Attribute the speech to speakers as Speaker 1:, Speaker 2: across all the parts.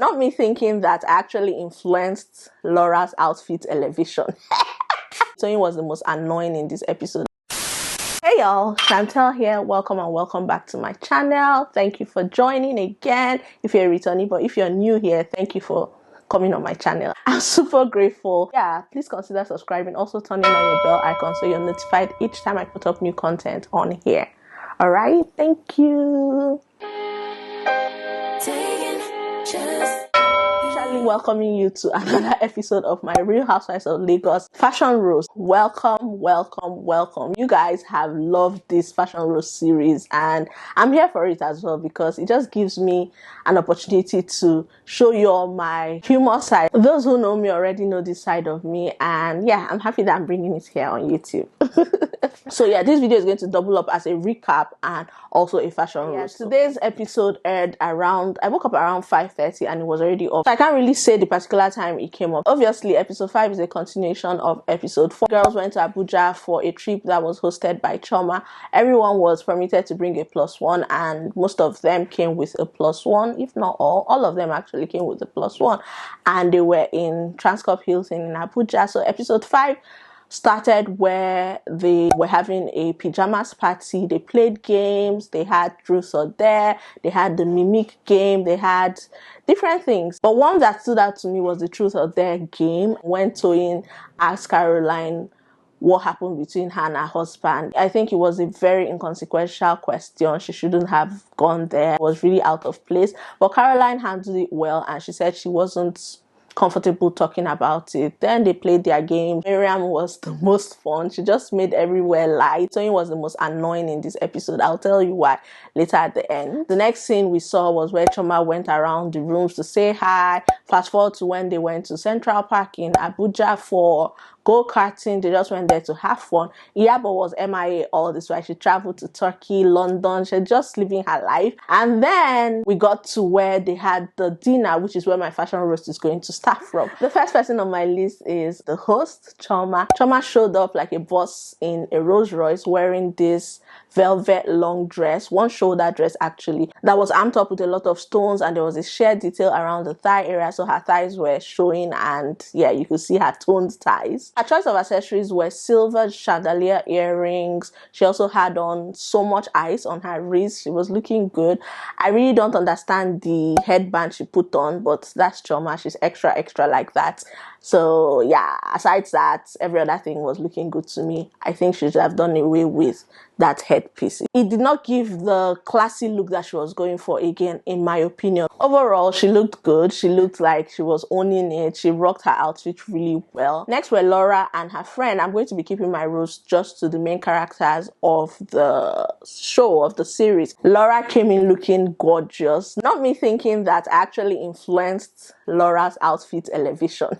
Speaker 1: Not me thinking that I actually influenced Laura's outfit elevation. Toyin was the most annoying in this episode. Hey y'all, Chantel here. Welcome and welcome back to my channel. Thank you for joining again. If you're returning, but if you're new here, thank you for coming on my channel. I'm super grateful. Yeah, please consider subscribing. Also turning on your bell icon so you're notified each time I put up new content on here. All right, thank you. Welcoming you to another episode of my Real Housewives of Lagos Fashion Roast. Welcome, welcome, welcome. You guys have loved this Fashion Roast series and I'm here for it as well because it just gives me an opportunity to show you all my humor side. Those who know me already know this side of me, and yeah, I'm happy that I'm bringing it here on YouTube. So yeah, this video is going to double up as a recap and also a fashion roast. Today's episode aired around, I woke up around 5:30 and it was already off. So I can't really say the particular time it came up. Obviously, episode 5 is a continuation of episode 4. Girls went to Abuja for a trip that was hosted by Choma. Everyone was permitted to bring a +1 and most of them came with a +1, if not all of them actually came with a +1. And they were in Transcorp Hilton in Abuja. So episode 5 started where they were having a pajamas party. They played games, they had truth or dare, they had the mimic game, they had different things. But one that stood out to me was the truth or dare game. When Toyin asked Caroline what happened between her and her husband, I think it was a very inconsequential question. She shouldn't have gone there. It was really out of place. But Caroline handled it well and she said she wasn't comfortable talking about it. Then they played their game. Miriam was the most fun. She just made everywhere light. Toyin was the most annoying in this episode. I'll tell you why later at the end. The next scene we saw was where Choma went around the rooms to say hi. Fast forward to when they went to Central Park in Abuja for go-karting. They just went there to have fun. Iyabo was MIA all this while. She traveled to Turkey, London. She just living her life. And then we got to where they had the dinner, which is where my fashion roast is going to start from. The first person on my list is the host, Choma. Choma showed up like a boss in a Rolls Royce wearing this velvet long dress, one shoulder dress actually, that was amped up with a lot of stones, and there was a sheer detail around the thigh area, so her thighs were showing, and yeah, you could see her toned thighs. Her choice of accessories were silver chandelier earrings. She also had on so much ice on her wrist. She was looking good. I really don't understand the headband she put on, but that's Choma. She's extra like that. So yeah, aside that, every other thing was looking good to me. I think she should have done away with that headpiece. It did not give the classy look that she was going for again, in my opinion. Overall, she looked good. She looked like she was owning it. She rocked her outfit really well. Next were Laura and her friend. I'm going to be keeping my roast just to the main characters of the show, of the series. Laura came in looking gorgeous. Not me thinking that I actually influenced Laura's outfit elevation.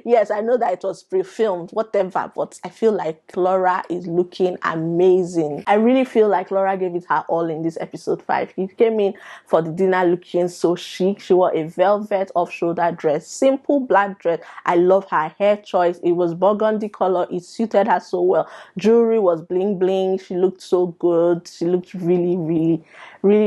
Speaker 1: Yes, I know that it was pre-filmed, whatever, but I feel like Laura is looking amazing. I really feel like Laura gave it her all in this episode 5. She came in for the dinner looking so chic. She wore a velvet off-shoulder dress, simple black dress. I love her hair choice. It was burgundy color. It suited her so well. Jewelry was bling bling. She looked so good. She looked really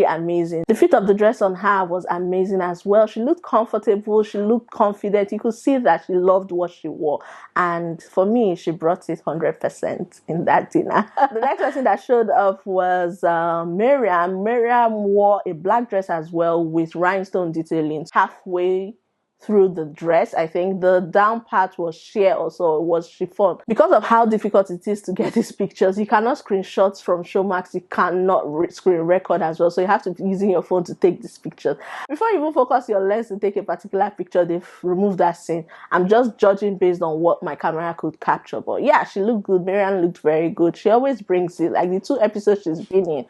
Speaker 1: amazing. The fit of the dress on her was amazing as well. She looked comfortable. She looked confident. You could see that she loved what she wore, and for me, she brought it 100% in that dinner. The next person that showed up was Miriam. Miriam wore a black dress as well with rhinestone detailing halfway through the dress. I think the down part was sheer, also it was chiffon. Because of how difficult it is to get these pictures, you cannot screenshots from Showmax, you cannot screen record as well, so you have to be using your phone to take these pictures. Before you even focus your lens to take a particular picture, they've removed that scene. I'm just judging based on what my camera could capture, but yeah, she looked good. Miriam looked very good. She always brings it. Like the 2 episodes she's been in,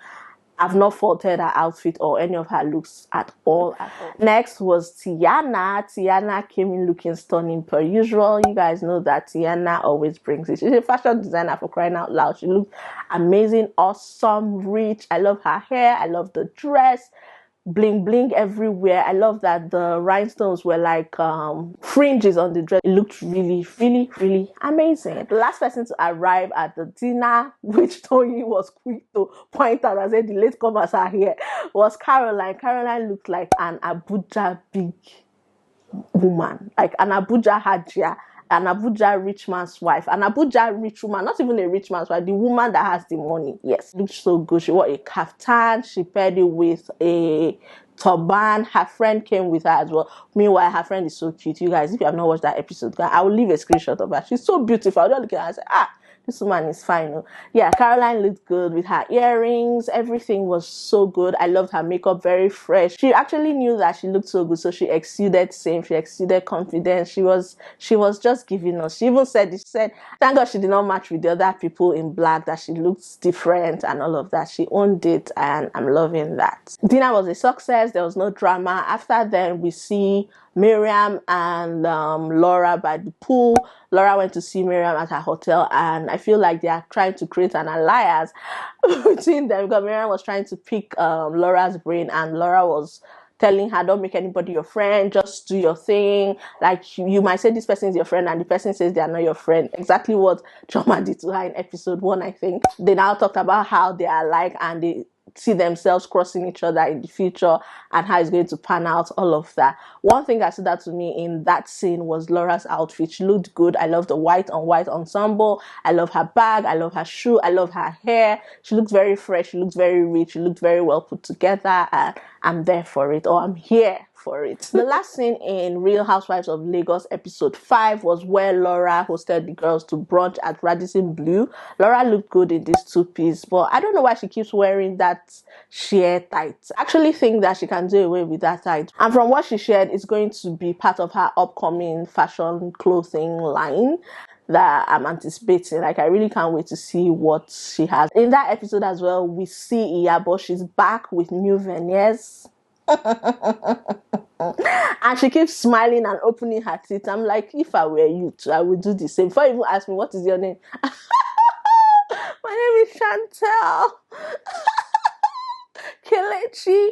Speaker 1: I've not faulted her outfit or any of her looks at all. Next was Tiana. Tiana came in looking stunning per usual. You guys know that Tiana always brings it. She's a fashion designer, for crying out loud. She looked amazing, awesome, rich. I love her hair. I love the dress. bling bling everywhere. I love that the rhinestones were like fringes on the dress. It looked really, really, really amazing. The last person to arrive at the dinner, which Tony was quick to point out and said the latecomers are here, was Caroline. Caroline looked like an Abuja big woman, like an Abuja Hajia, an Abuja rich man's wife, an Abuja rich woman, not even a rich man's wife, the woman that has the money. Yes, looked so good. She wore a kaftan, she paired it with a turban. Her friend came with her as well. Meanwhile, her friend is so cute. You guys, if you have not watched that episode, I will leave a screenshot of her. She's so beautiful. I don't look at her and say, this woman is fine. Yeah, Caroline looked good with her earrings. Everything was so good. I loved her makeup, very fresh. She actually knew that she looked so good, so she exuded same. She exuded confidence. She was just giving us. She even said, thank God she did not match with the other people in black, that she looked different and all of that. She owned it, and I'm loving that. Dinner was a success. There was no drama. After then, we see Miriam and Laura by the pool. Laura went to see Miriam at her hotel, and I feel like they are trying to create an alliance between them, because Miriam was trying to pick Laura's brain, and Laura was telling her, don't make anybody your friend, just do your thing. Like, you might say this person is your friend and the person says they are not your friend. Exactly what Choma did to her in episode 1, I think. They now talked about how they are alike and they see themselves crossing each other in the future and how it's going to pan out, all of that. One thing that stood out to me in that scene was Laura's outfit. She looked good. I love the white on white ensemble. I love her bag. I love her shoe. I love her hair. She looked very fresh. She looked very rich. She looked very well put together, and I'm there for it, or I'm here for it. The last scene in Real Housewives of Lagos episode 5 was where Laura hosted the girls to brunch at Radisson Blu. Laura looked good in this two-piece, but I don't know why she keeps wearing that sheer tight. I actually think that she can do away with that tight. And from what she shared, it's going to be part of her upcoming fashion clothing line that I'm anticipating. Like, I really can't wait to see what she has. In that episode as well, we see Iyabo. She's back with new veneers. And she keeps smiling and opening her teeth. I'm like, if I were you too, I would do the same. Before you even ask me, what is your name? My name is Chantel. Kelechi.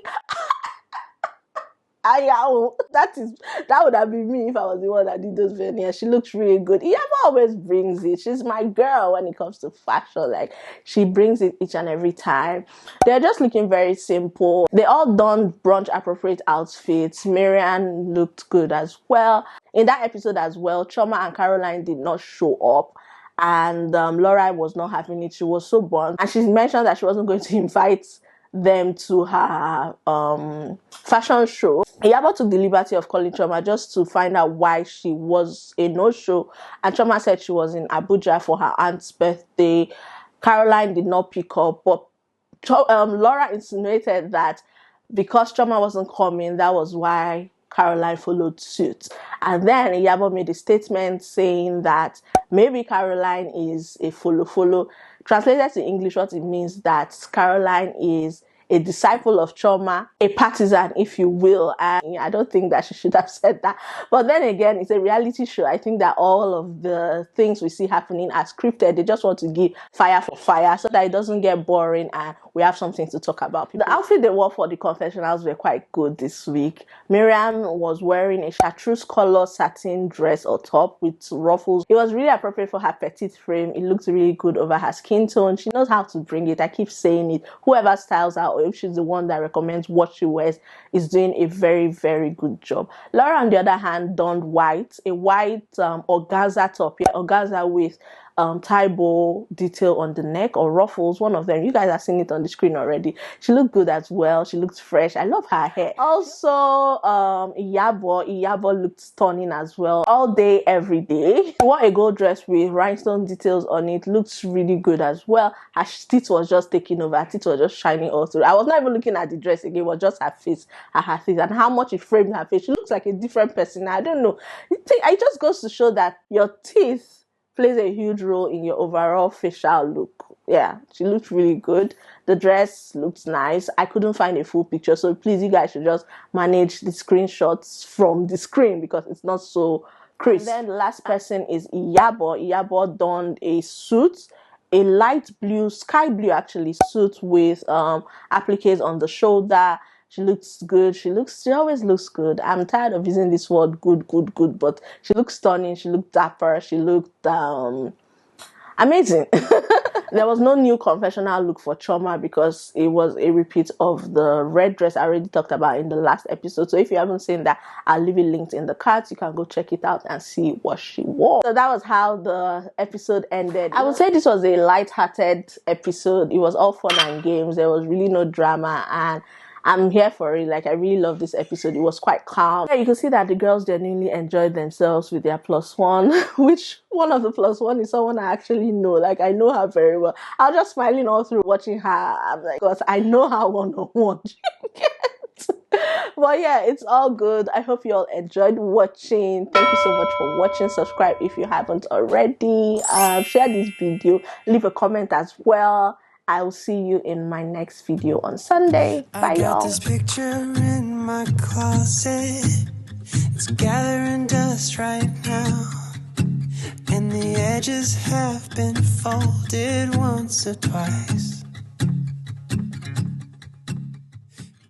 Speaker 1: That would have been me if I was the one that did those veneers. She looks really good. Iyabo always brings it. She's my girl when it comes to fashion. Like, she brings it each and every time. They're just looking very simple. They all done brunch appropriate outfits. Miriam looked good as well. In that episode as well, Choma and Caroline did not show up. And Laura was not having it. She was so burnt. And she mentioned that she wasn't going to invite them to her fashion show. Iyabo took the liberty of calling Choma just to find out why she was a no-show, and Choma said she was in Abuja for her aunt's birthday. Caroline did not pick up, but Laura insinuated that because Choma wasn't coming, that was why Caroline followed suit. And then Iyabo made a statement saying that maybe Caroline is a follow. Translated to English, what it means that Caroline is a disciple of Choma, a partisan, if you will. And I don't think that she should have said that. But then again, it's a reality show. I think that all of the things we see happening are scripted. They just want to give fire for fire so that it doesn't get boring and we have something to talk about. The outfit they wore for the confessionals were quite good this week. Miriam was wearing a chartreuse color satin dress or top with ruffles. It was really appropriate for her petite frame. It looked really good over her skin tone. She knows how to bring it. I keep saying it. Whoever styles her, or if she's the one that recommends what she wears, is doing a very, very good job. Laura, on the other hand, donned white, a white organza top, organza with tie bow detail on the neck, or ruffles, one of them. You guys have seen it on the screen already. She looked good as well. She looked fresh. I love her hair. Also, Iyabo looked stunning as well. All day, every day. She wore a gold dress with rhinestone details on it. Looks really good as well. Her teeth was just taking over. Her teeth was just shining all through. I was not even looking at the dress again. It was just her face and her teeth and how much it framed her face. She looks like a different person. I don't know. It just goes to show that your teeth plays a huge role in your overall facial look. Yeah, she looked really good. The dress looked nice. I couldn't find a full picture, so please, you guys should just manage the screenshots from the screen because it's not so crisp. And then the last person is Iyabo. Iyabo donned a suit, a light blue, sky blue actually, suit with appliques on the shoulder. She looks good. She always looks good. I'm tired of using this word good, but she looks stunning. She looked dapper. She looked amazing. There was no new confessional look for Choma because it was a repeat of the red dress I already talked about in the last episode. So if you haven't seen that, I'll leave it linked in the cards. You can go check it out and see what she wore. So that was how the episode ended. I would say this was a light-hearted episode. It was all fun and games. There was really no drama, and I'm here for it. Like, I really love this episode. It was quite calm. Yeah, you can see that the girls genuinely enjoyed themselves with their +1, which one of the +1 is someone I actually know. Like, I know her very well. I was just smiling all through watching her. I'm like, because I know her one-on-one. But yeah, it's all good. I hope you all enjoyed watching. Thank you so much for watching. Subscribe if you haven't already. Share this video. Leave a comment as well. I will see you in my next video on Sunday. Bye, y'all. I got this picture in my closet. It's gathering dust right now, and the edges have been folded once or twice.